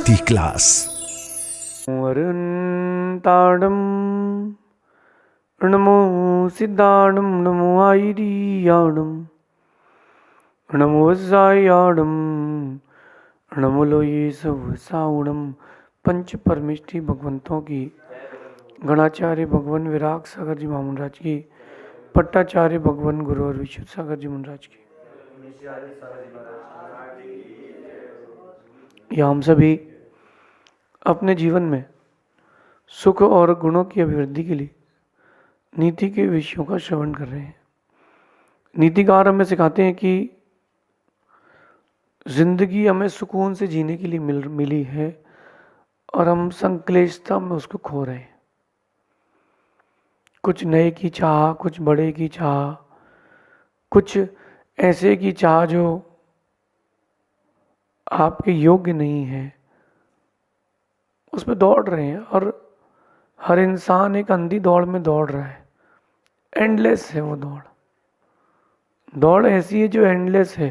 Reality Class. ताड़म नमो सिद्धाणम नमो आईरियाणम नमो वज्रायाणम नमो लोये सब साउणम। पंच परमेष्टि भगवंतों की, गणाचार्य भगवान विराग सागर जी महामंडराज की, पट्टाचार्य भगवान गुरु और विशुद्ध सागर जी महाराज की, या हम सभी अपने जीवन में सुख और गुणों की अभिवृद्धि के लिए नीति के विषयों का श्रवण कर रहे हैं। नीतिकार हमें सिखाते हैं कि जिंदगी हमें सुकून से जीने के लिए मिली है और हम संक्लेशता में उसको खो रहे हैं। कुछ नए की चाह, कुछ बड़े की चाह, कुछ ऐसे की चाह जो आपके योग्य नहीं है, उस पर दौड़ रहे हैं। और हर इंसान एक अंधी दौड़ में दौड़ रहा है। एंडलेस है वो दौड़ ऐसी है जो एंडलेस है।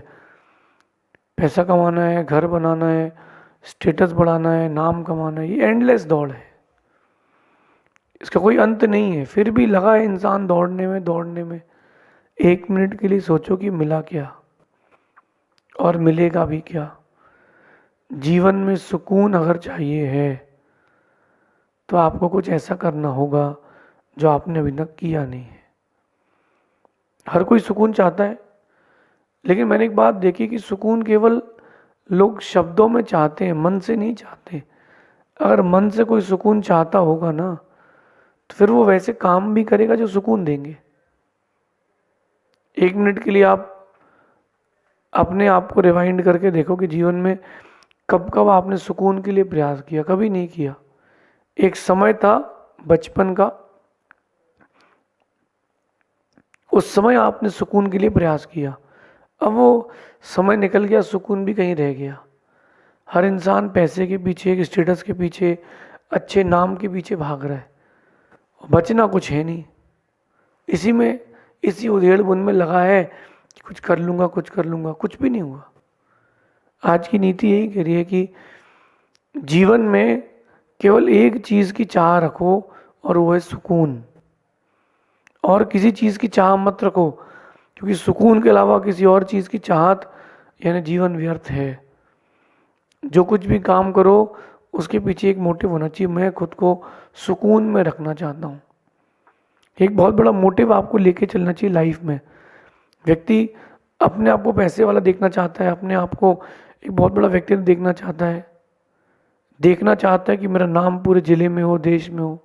पैसा कमाना है, घर बनाना है, स्टेटस बढ़ाना है, नाम कमाना है, ये एंडलेस दौड़ है, इसका कोई अंत नहीं है। फिर भी लगा है इंसान दौड़ने में। एक मिनट के लिए सोचो कि मिला क्या और मिलेगा भी क्या। जीवन में सुकून अगर चाहिए है तो आपको कुछ ऐसा करना होगा जो आपने अभी तक किया नहीं है। हर कोई सुकून चाहता है, लेकिन मैंने एक बात देखी कि सुकून केवल लोग शब्दों में चाहते हैं, मन से नहीं चाहते। अगर मन से कोई सुकून चाहता होगा ना, तो फिर वो वैसे काम भी करेगा जो सुकून देंगे। एक मिनट के लिए आप अपने आप को रिवाइंड करके देखो कि जीवन में कब कब आपने सुकून के लिए प्रयास किया। कभी नहीं किया। एक समय था बचपन का, उस समय आपने सुकून के लिए प्रयास किया। अब वो समय निकल गया, सुकून भी कहीं रह गया। हर इंसान पैसे के पीछे, एक स्टेटस के पीछे, अच्छे नाम के पीछे भाग रहा है, बचना कुछ है नहीं। इसी में, इसी उधेड़ बुन में लगा है कि कुछ कर लूँगा, कुछ भी नहीं हुआ। आज की नीति यही कह रही है कि जीवन में केवल एक चीज़ की चाह रखो और वो है सुकून। और किसी चीज़ की चाह मत रखो, क्योंकि सुकून के अलावा किसी और चीज़ की चाहत यानी जीवन व्यर्थ है। जो कुछ भी काम करो उसके पीछे एक मोटिव होना चाहिए। मैं खुद को सुकून में रखना चाहता हूँ। एक बहुत बड़ा मोटिव आपको लेके चलना चाहिए लाइफ में। व्यक्ति अपने आप को पैसे वाला देखना चाहता है, अपने आप को एक बहुत बड़ा व्यक्ति देखना चाहता है कि मेरा नाम पूरे ज़िले में हो, देश में हो,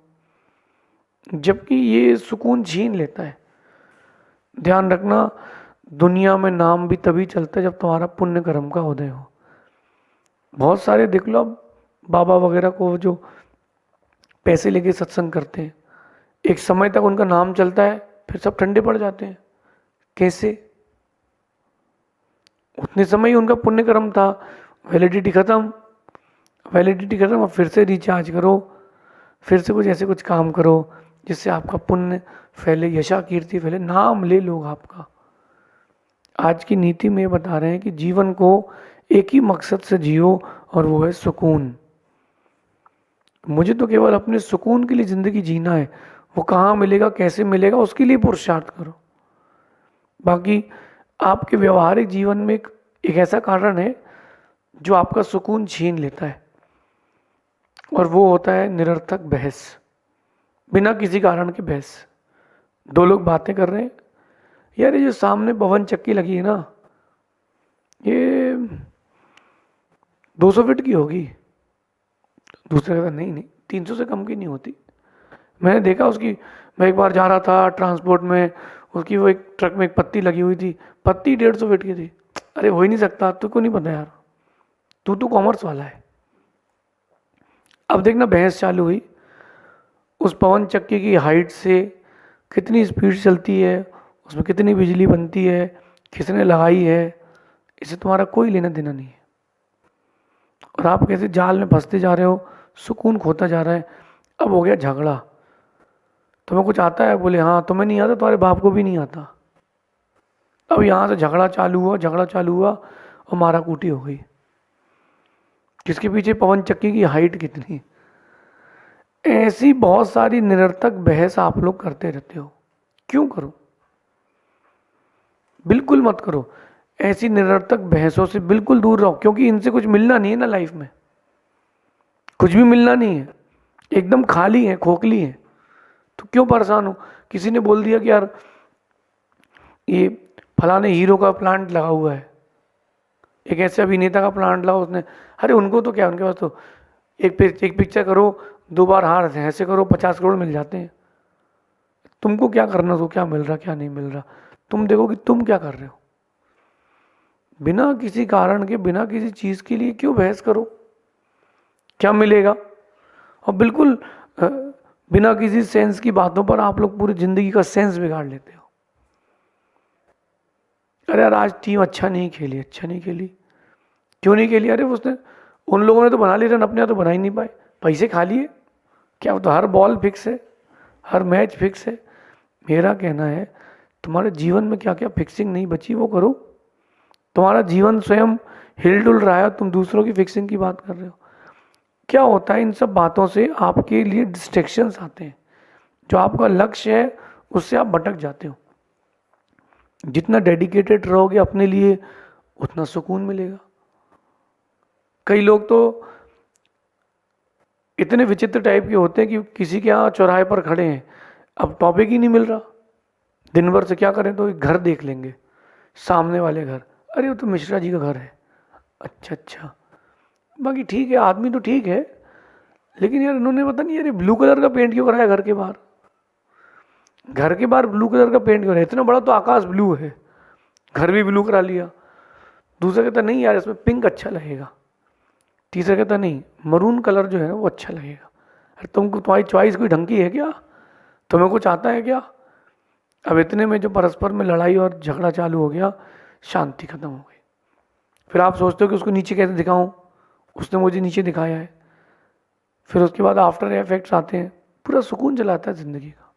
जबकि ये सुकून छीन लेता है। ध्यान रखना, दुनिया में नाम भी तभी चलता है जब तुम्हारा पुण्य कर्म का उदय हो। बहुत सारे देख लो अब बाबा वगैरह को जो पैसे लेके सत्संग करते हैं, एक समय तक उनका नाम चलता है, फिर सब ठंडे पड़ जाते हैं। कैसे? उतने समय ही उनका पुण्य कर्म था, वैलिडिटी खत्म अब फिर से रिचार्ज करो, फिर से कुछ ऐसे कुछ काम करो जिससे आपका पुण्य फैले, यशा कीर्ति फैले, नाम ले लोग आपका। आज की नीति में बता रहे हैं कि जीवन को एक ही मकसद से जियो और वो है सुकून। मुझे तो केवल अपने सुकून के लिए ज़िंदगी जीना है। वो कहाँ मिलेगा, कैसे मिलेगा, उसके लिए पुरुषार्थ करो। बाकी आपके व्यवहारिक जीवन में एक ऐसा कारण है जो आपका सुकून छीन लेता है, और वो होता है निरर्थक बहस, बिना किसी कारण के बहस। दो लोग बातें कर रहे हैं, यार ये जो सामने पवन चक्की लगी है ना, ये 200 फीट की होगी। दूसरा कहता नहीं 300 से कम की नहीं होती। मैंने देखा उसकी, मैं एक बार जा रहा था ट्रांसपोर्ट में, उसकी वो एक ट्रक में एक पत्ती लगी हुई थी, पत्ती 150 फीट की थी। अरे हो ही नहीं सकता, तुझको नहीं पता यार, तू कॉमर्स वाला है। अब देखना बहस चालू हुई, उस पवन चक्की की हाइट से कितनी स्पीड चलती है, उसमें कितनी बिजली बनती है, किसने लगाई है, इससे तुम्हारा कोई लेना देना नहीं है। और आप कैसे जाल में फंसते जा रहे हो, सुकून खोता जा रहा है। अब हो गया झगड़ा, तुम्हें कुछ आता है? बोले हाँ। तुम्हें नहीं आता, तुम्हारे बाप को भी नहीं आता। अब यहाँ से झगड़ा चालू हुआ और मारा कूटी हो गई। किसके पीछे पवन चक्की की हाइट कितनी। ऐसी बहुत सारी निरर्थक बहस आप लोग करते रहते हो, क्यों करो? बिल्कुल मत करो। ऐसी निरर्थक बहसों से बिल्कुल दूर रहो, क्योंकि इनसे कुछ मिलना नहीं है ना लाइफ में, कुछ भी मिलना नहीं है, एकदम खाली है, खोखली है। तो क्यों परेशान हो? किसी ने बोल दिया कि यार ये फलाने हीरो का प्लांट लगा हुआ है, एक ऐसे अभिनेता का प्लांट लगा उसने, अरे उनको तो क्या, उनके पास तो एक पिक्चर करो, 2 बार हार ऐसे करो, 50 करोड़ मिल जाते हैं। तुमको क्या करना, तो क्या मिल रहा क्या नहीं मिल रहा, तुम देखो कि तुम क्या कर रहे हो। बिना किसी कारण के, बिना किसी चीज़ के लिए क्यों बहस करो? क्या मिलेगा? और बिल्कुल बिना किसी सेंस की बातों पर आप लोग पूरी ज़िंदगी का सेंस बिगाड़ लेते हो। अरे यार आज टीम अच्छा नहीं खेली, अच्छा नहीं खेली, क्यों नहीं खेली? अरे उसने, उन लोगों ने तो बना लिए रन, अपने यहाँ तो बना ही नहीं पाए, पैसे खा लिए क्या? तो हर बॉल फिक्स है, हर मैच फिक्स है। मेरा कहना है तुम्हारे जीवन में क्या क्या फिक्सिंग नहीं बची वो करो। तुम्हारा जीवन स्वयं हिल डुल रहा है, तुम दूसरों की फिक्सिंग की बात कर रहे हो। क्या होता है, इन सब बातों से आपके लिए डिस्ट्रैक्शंस आते हैं, जो आपका लक्ष्य है उससे आप भटक जाते हो। जितना डेडिकेटेड रहोगे अपने लिए उतना सुकून मिलेगा। कई लोग तो इतने विचित्र टाइप के होते हैं कि किसी के यहाँ चौराहे पर खड़े हैं, अब टॉपिक ही नहीं मिल रहा, दिन भर से क्या करें तो एक घर देख लेंगे, सामने वाले घर, अरे वो तो मिश्रा जी का घर है, अच्छा अच्छा, बाकी ठीक है, आदमी तो ठीक है, लेकिन यार इन्होंने पता नहीं यार ब्लू कलर का पेंट क्यों कराया घर के बाहर, घर के बाहर ब्लू कलर का पेंट क्यों कराया, इतना बड़ा तो आकाश ब्लू है, घर भी ब्लू करा लिया। दूसरा कहता नहीं यार इसमें पिंक अच्छा लगेगा, तीसरा कहता नहीं मरून कलर जो है वो अच्छा लगेगा। अरे तुमको, तुम्हारी चॉइस कोई ढंग की है क्या? तुम्हें कुछ आता है क्या? अब इतने में जो परस्पर में लड़ाई और झगड़ा चालू हो गया, शांति खत्म हो गई। फिर आप सोचते हो कि उसको नीचे कैसे दिखाऊं, उसने मुझे नीचे दिखाया है। फिर उसके बाद आफ्टर इफेक्ट्स आते हैं, पूरा सुकून चलाता है ज़िंदगी का।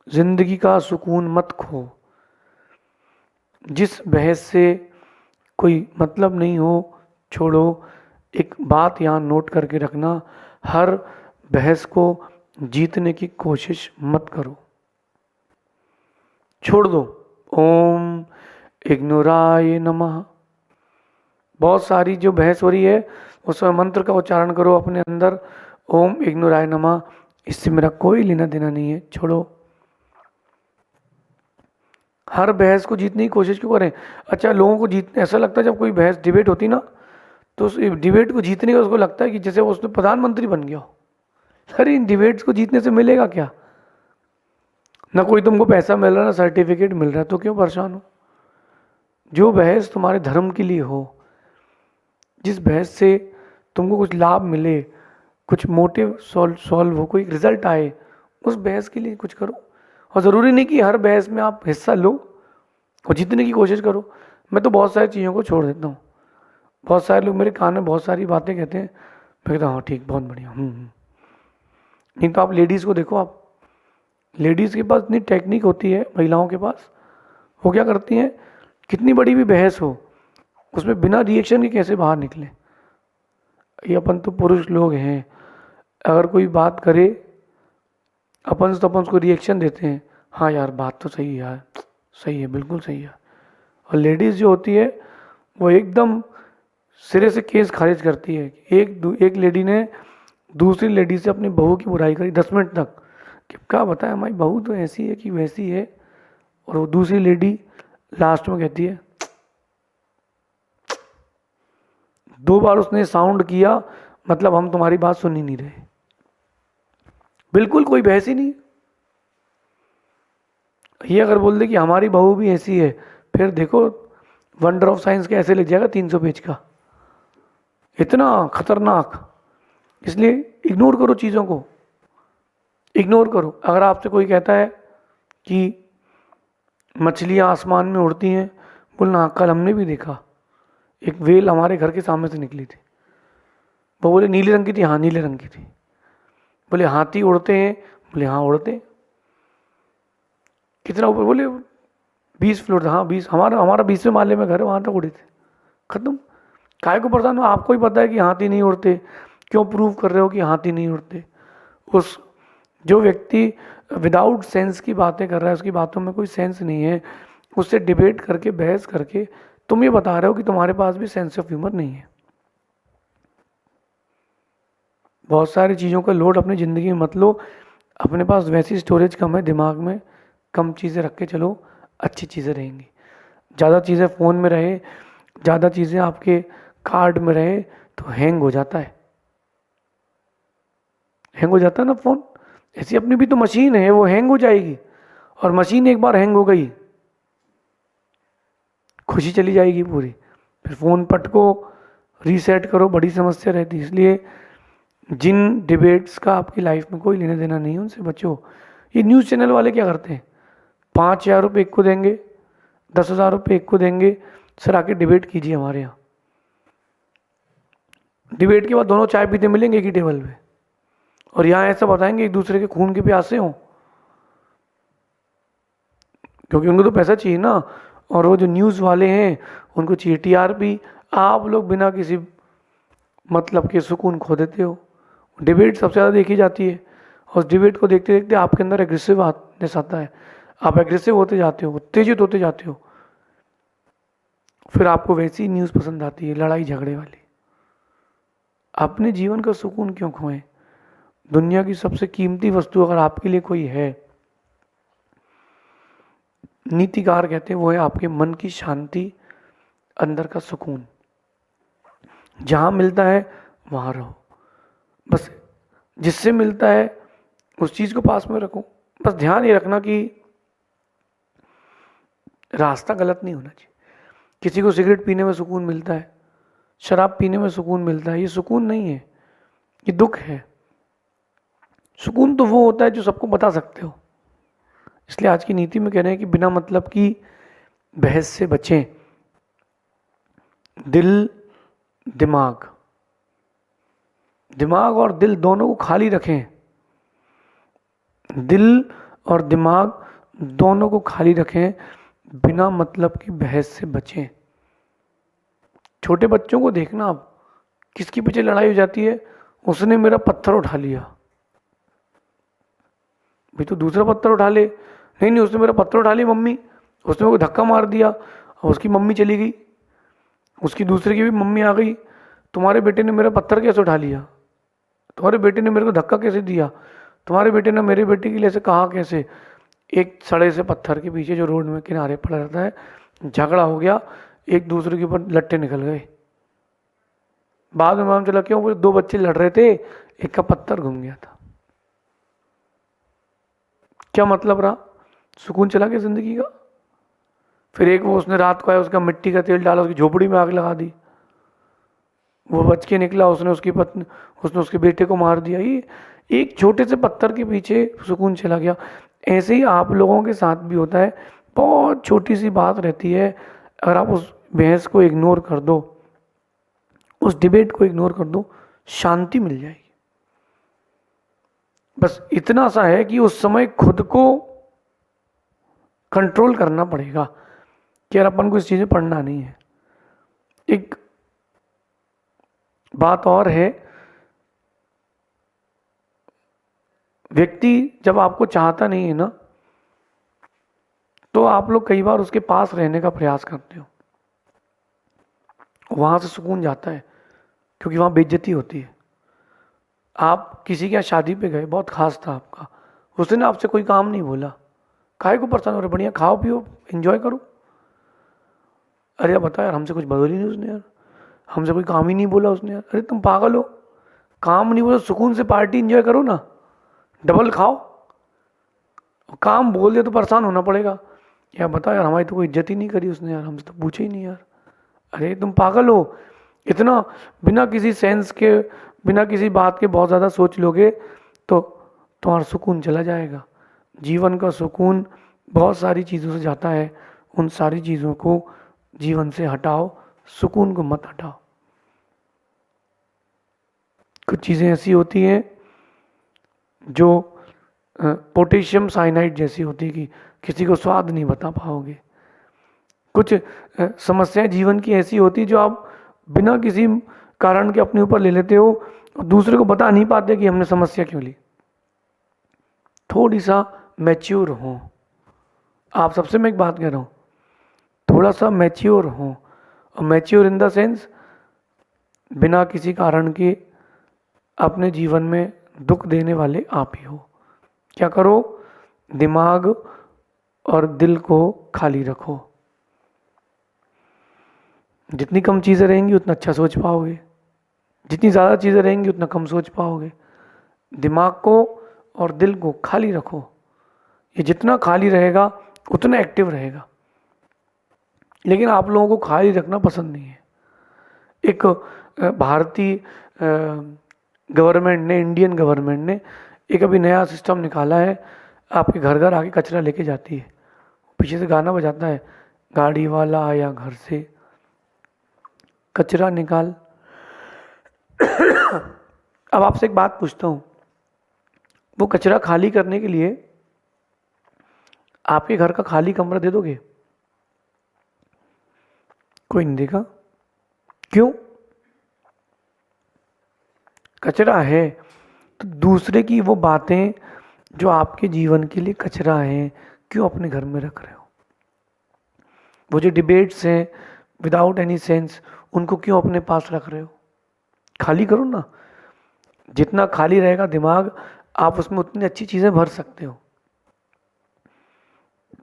ज़िंदगी का सुकून मत खो। जिस बहस से कोई मतलब नहीं हो छोड़ो। एक बात यहाँ नोट करके रखना, हर बहस को जीतने की कोशिश मत करो, छोड़ दो। ओम इग्नोराय नमः। बहुत सारी जो बहस हो रही है उसमें मंत्र का उच्चारण करो अपने अंदर, ओम इग्नोराय नमः, इससे मेरा कोई लेना देना नहीं है, छोड़ो। हर बहस को जीतने की कोशिश क्यों करें? अच्छा, लोगों को जीतने ऐसा लगता है जब कोई बहस डिबेट होती ना, तो उस डिबेट को जीतने का उसको लगता है कि जैसे वो उसमें प्रधानमंत्री बन गया हो। अरे इन डिबेट्स को जीतने से मिलेगा क्या? ना कोई तुमको पैसा मिल रहा, ना सर्टिफिकेट मिल रहा है, तो क्यों परेशान हो? जो बहस तुम्हारे धर्म के लिए हो, जिस बहस से तुमको कुछ लाभ मिले, कुछ मोटिव सॉल्व हो, कोई रिजल्ट आए, उस बहस के लिए कुछ करो। और ज़रूरी नहीं कि हर बहस में आप हिस्सा लो और जीतने की कोशिश करो। मैं तो बहुत सारी चीज़ों को छोड़ देता हूँ। बहुत सारे लोग मेरे कान में बहुत सारी बातें कहते हैं, मैं कहता हूँ हाँ ठीक, बहुत बढ़िया। नहीं तो आप लेडीज़ को देखो, आप लेडीज़ के पास इतनी टेक्निक होती है, महिलाओं के पास, वो क्या करती हैं, कितनी बड़ी भी बहस हो उसमें बिना रिएक्शन के कैसे बाहर निकले। ये अपन तो पुरुष लोग हैं, अगर कोई बात करे अपन तो अपन उसको रिएक्शन देते हैं, हाँ यार बात तो सही है यार, सही है, बिल्कुल सही है। और लेडीज़ जो होती है वो एकदम सिरे से केस खारिज करती है। एक लेडी ने दूसरी लेडी से अपनी बहू की बुराई करी 10 मिनट तक, कि क्या बताया हमारी बहू तो ऐसी है कि वैसी है। और वो दूसरी लेडी लास्ट में कहती है, 2 बार उसने साउंड किया, मतलब हम तुम्हारी बात सुन ही नहीं रहे। बिल्कुल कोई बहस ही नहीं। ये अगर बोल दे कि हमारी बहू भी ऐसी है, फिर देखो वंडर ऑफ साइंस के ऐसे लिख जाएगा 300 पेज का, इतना खतरनाक। इसलिए इग्नोर करो चीज़ों को, इग्नोर करो। अगर आपसे कोई कहता है कि मछलियाँ आसमान में उड़ती हैं, बोलना कल हमने भी देखा, एक वेल हमारे घर के सामने से निकली थी। वो बोले नीले रंग की थी, हाँ नीले रंग की थी। बोले हाथी उड़ते हैं, बोले हाँ उड़ते हैं। कितना ऊपर? बोले 20 फ्लोर था, हाँ 20, हमारा 20वें माले में घर है, वहाँ तक उड़े थे। खत्म। काहे को परेशान हो? आपको ही पता है कि हाथी नहीं उड़ते, क्यों प्रूव कर रहे हो कि हाथी नहीं उड़ते? उस जो व्यक्ति विदाउट सेंस की बातें कर रहा है, उसकी बातों में कोई सेंस नहीं है, उससे डिबेट करके, बहस करके तुम ये बता रहे हो कि तुम्हारे पास भी सेंस ऑफ ह्यूमर नहीं है। बहुत सारी चीज़ों का लोड अपनी ज़िंदगी में मत लो, अपने पास वैसी स्टोरेज कम है दिमाग में, कम चीज़ें रख के चलो, अच्छी चीज़ें रहेंगी। ज़्यादा चीज़ें फ़ोन में रहे, ज़्यादा चीज़ें आपके कार्ड में रहे तो हैंग हो जाता है, हैंग हो जाता है ना फ़ोन। ऐसी अपनी भी तो मशीन है, वो हैंग हो जाएगी, और मशीन एक बार हैंग हो गई, खुशी चली जाएगी पूरी, फिर फ़ोन पटको, रीसेट करो, बड़ी समस्या रहती है। इसलिए जिन डिबेट्स का आपकी लाइफ में कोई लेना देना नहीं है, उनसे बचो। ये न्यूज़ चैनल वाले क्या करते हैं? 5,000 रुपये एक को देंगे, 10,000 रुपये एक को देंगे, सर आके डिबेट कीजिए हमारे यहाँ। डिबेट के बाद दोनों चाय पीते मिलेंगे एक ही टेबल पे, और यहाँ ऐसा बताएंगे एक दूसरे के खून के प्यासे हों, क्योंकि उनको तो पैसा चाहिए ना। और वो जो न्यूज़ वाले हैं उनको चाहिए टीआरपी। आप लोग बिना किसी मतलब के सुकून खो देते हो। डिबेट सबसे ज़्यादा देखी जाती है, और डिबेट को देखते देखते आपके अंदर एग्रेसिवनेस आता है, आप एग्रेसिव होते जाते हो, उत्तेजित होते जाते हो, फिर आपको वैसी न्यूज़ पसंद आती है, लड़ाई झगड़े वाली। अपने जीवन का सुकून क्यों खोएं? दुनिया की सबसे कीमती वस्तु अगर आपके लिए कोई है, नीतिकार कहते हैं वो है आपके मन की शांति, अंदर का सुकून। जहाँ मिलता है वहाँ रहो, बस जिससे मिलता है उस चीज़ को पास में रखो। बस ध्यान ये रखना कि रास्ता गलत नहीं होना चाहिए। किसी को सिगरेट पीने में सुकून मिलता है, शराब पीने में सुकून मिलता है, ये सुकून नहीं है, ये दुख है। सुकून तो वो होता है जो सबको बता सकते हो। इसलिए आज की नीति में कह रहे हैं कि बिना मतलब की बहस से बचें। दिल, दिमाग, दिमाग और दिल दोनों को खाली रखें। दिल और दिमाग दोनों को खाली रखें, बिना मतलब की बहस से बचें। छोटे बच्चों को देखना आप, किसके पीछे लड़ाई हो जाती है, उसने मेरा पत्थर उठा लिया, भाई तो दूसरा पत्थर उठा ले। नहीं नहीं, उसने मेरा पत्थर उठा लिया मम्मी, उसने मेरे को धक्का मार दिया, और उसकी मम्मी चली गई, उसकी दूसरे की भी मम्मी आ गई, तुम्हारे बेटे ने मेरा पत्थर कैसे उठा लिया, तुम्हारे बेटे ने मेरे को धक्का कैसे दिया, तुम्हारे बेटे ने मेरे बेटे के लिए ऐसे कहा कैसे। एक सड़े से पत्थर के पीछे जो रोड में किनारे पड़ा रहता है, झगड़ा हो गया, एक दूसरे के ऊपर लट्टे निकल गए। बाद में मालूम चला क्यों, वो दो बच्चे लड़ रहे थे, एक का पत्थर घूम गया था। क्या मतलब रहा? सुकून चला गया जिंदगी का। फिर एक वो उसने रात को आया, उसका मिट्टी का तेल डाला, उसकी झोपड़ी में आग लगा दी, वो बच के निकला, उसने उसकी पत्नी, उसने उसके बेटे को मार दिया। ये एक छोटे से पत्थर के पीछे सुकून चला गया। ऐसे ही आप लोगों के साथ भी होता है, बहुत छोटी सी बात रहती है, अगर आप उस बहस को इग्नोर कर दो, उस डिबेट को इग्नोर कर दो, शांति मिल जाएगी। बस इतना सा है कि उस समय खुद को कंट्रोल करना पड़ेगा कि यार अपन को इस चीज़ में पढ़ना नहीं है। एक बात और है, व्यक्ति जब आपको चाहता नहीं है ना, तो आप लोग कई बार उसके पास रहने का प्रयास करते हो, वहाँ से सुकून जाता है, क्योंकि वहाँ बेइज्जती होती है। आप किसी के यहाँ शादी पे गए, बहुत खास था आपका, उसने आपसे कोई काम नहीं बोला, काहे को परेशान हो रहे, बढ़िया खाओ पियो एंजॉय करो। अरे यार बताओ यार, हमसे कुछ बदल ही नहीं उसने, यार हमसे कोई काम ही नहीं बोला उसने, यार अरे तुम पागल हो, काम नहीं बोला, सुकून से पार्टी एंजॉय करो ना, डबल खाओ। काम बोल दे तो परेशान होना पड़ेगा, यार बताओ यार हमारी तो कोई इज्जत ही नहीं करी उसने, यार हमसे तो पूछे ही नहीं यार। अरे तुम पागल हो, इतना बिना किसी सेंस के, बिना किसी बात के बहुत ज़्यादा सोच लोगे तो तुम्हारा सुकून चला जाएगा। जीवन का सुकून बहुत सारी चीज़ों से जाता है, उन सारी चीज़ों को जीवन से हटाओ, सुकून को मत हटाओ। कुछ चीज़ें ऐसी होती हैं जो पोटेशियम साइनाइड जैसी होती है कि किसी को स्वाद नहीं बता पाओगे। कुछ समस्याएं जीवन की ऐसी होती जो आप बिना किसी कारण के अपने ऊपर ले लेते हो और दूसरे को बता नहीं पाते कि हमने समस्या क्यों ली। थोड़ी सा मैच्योर हो। आप सबसे मैं एक बात कह रहा हूँ, थोड़ा सा मैच्योर हो। और मैच्योर इन द सेंस, बिना किसी कारण के अपने जीवन में दुख देने वाले आप ही हो। क्या करो, दिमाग और दिल को खाली रखो। जितनी कम चीज़ें रहेंगी उतना अच्छा सोच पाओगे, जितनी ज़्यादा चीज़ें रहेंगी उतना कम सोच पाओगे। दिमाग को और दिल को खाली रखो। ये जितना खाली रहेगा उतना एक्टिव रहेगा। लेकिन आप लोगों को खाली रखना पसंद नहीं है। एक भारतीय गवर्नमेंट ने, इंडियन गवर्नमेंट ने एक अभी नया सिस्टम निकाला है, आपके घर घर आके कचरा लेके जाती है। पीछे से गाना बजाता है, गाड़ी वाला आया घर से कचरा निकाल। अब आपसे एक बात पूछता हूँ, वो कचरा खाली करने के लिए आपके घर का खाली कमरा दे दोगे? कोई नहीं देगा। क्यों? कचरा है तो दूसरे की वो बातें जो आपके जीवन के लिए कचरा है, क्यों अपने घर में रख रहे हो? वो जो डिबेट्स हैं विदाउट एनी सेंस, उनको क्यों अपने पास रख रहे हो? खाली करो ना। जितना खाली रहेगा दिमाग, आप उसमें उतनी अच्छी चीज़ें भर सकते हो।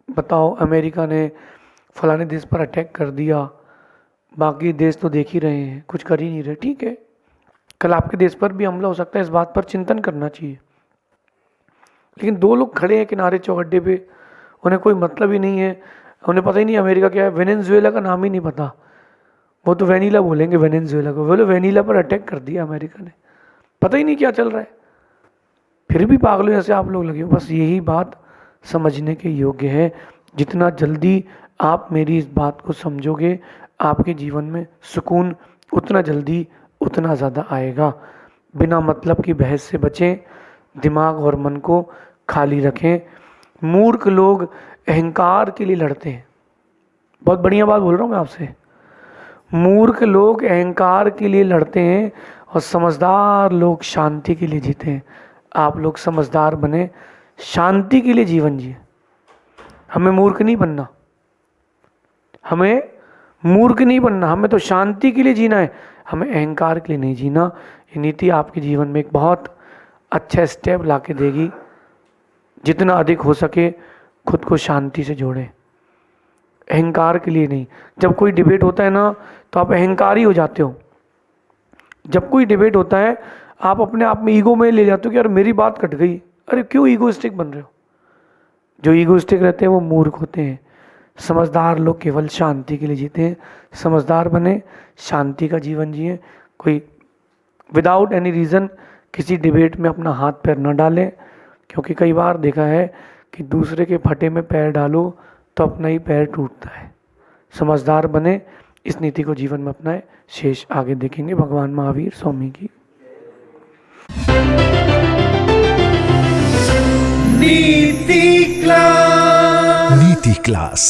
बताओ, अमेरिका ने फलाने देश पर अटैक कर दिया, बाकी देश तो देख ही रहे हैं, कुछ कर ही नहीं रहे। ठीक है, कल आपके देश पर भी हमला हो सकता है, इस बात पर चिंतन करना चाहिए। लेकिन दो लोग खड़े हैं किनारे चौखड्डे पे, उन्हें कोई मतलब ही नहीं है, उन्हें पता ही नहीं अमेरिका क्या है, वेनेजुएला का नाम ही नहीं पता, वो तो वेनिला बोलेंगे वेनेजुएला को। बोलो वेनिला पर अटैक कर दिया अमेरिका ने, पता ही नहीं क्या चल रहा है, फिर भी पागलों जैसे आप लोग लगे हो। बस यही बात समझने के योग्य है। जितना जल्दी आप मेरी इस बात को समझोगे, आपके जीवन में सुकून उतना जल्दी उतना ज़्यादा आएगा। बिना मतलब की बहस से बचें, दिमाग और मन को खाली रखें। मूर्ख लोग अहंकार के लिए लड़ते हैं। बहुत बढ़िया बात बोल रहा हूँ मैं आपसे। मूर्ख लोग अहंकार के लिए लड़ते हैं और समझदार लोग शांति के लिए जीते हैं। आप लोग समझदार बने, शांति के लिए जीवन जिए। हमें मूर्ख नहीं बनना, हमें मूर्ख नहीं बनना, हमें तो शांति के लिए जीना है, हमें अहंकार के लिए नहीं जीना। ये नीति आपके जीवन में एक बहुत अच्छा स्टेप ला के देगी। जितना अधिक हो सके खुद को शांति से जोड़ें, अहंकार के लिए नहीं। जब कोई डिबेट होता है ना, तो आप अहंकारी हो जाते हो। जब कोई डिबेट होता है आप अपने आप में ईगो में ले जाते हो कि यार मेरी बात कट गई। अरे क्यों ईगोइस्टिक बन रहे हो? जो ईगोइस्टिक रहते हैं वो मूर्ख होते हैं। समझदार लोग केवल शांति के लिए जीते हैं। समझदार बने, शांति का जीवन जिए। कोई विदाउट एनी रीज़न किसी डिबेट में अपना हाथ पैर न डालें, क्योंकि कई बार देखा है कि दूसरे के फटे में पैर डालो तो अपना ही पैर टूटता है। समझदार बने, इस नीति को जीवन में अपनाएं। शेष आगे देखेंगे। भगवान महावीर स्वामी की नीति क्लास।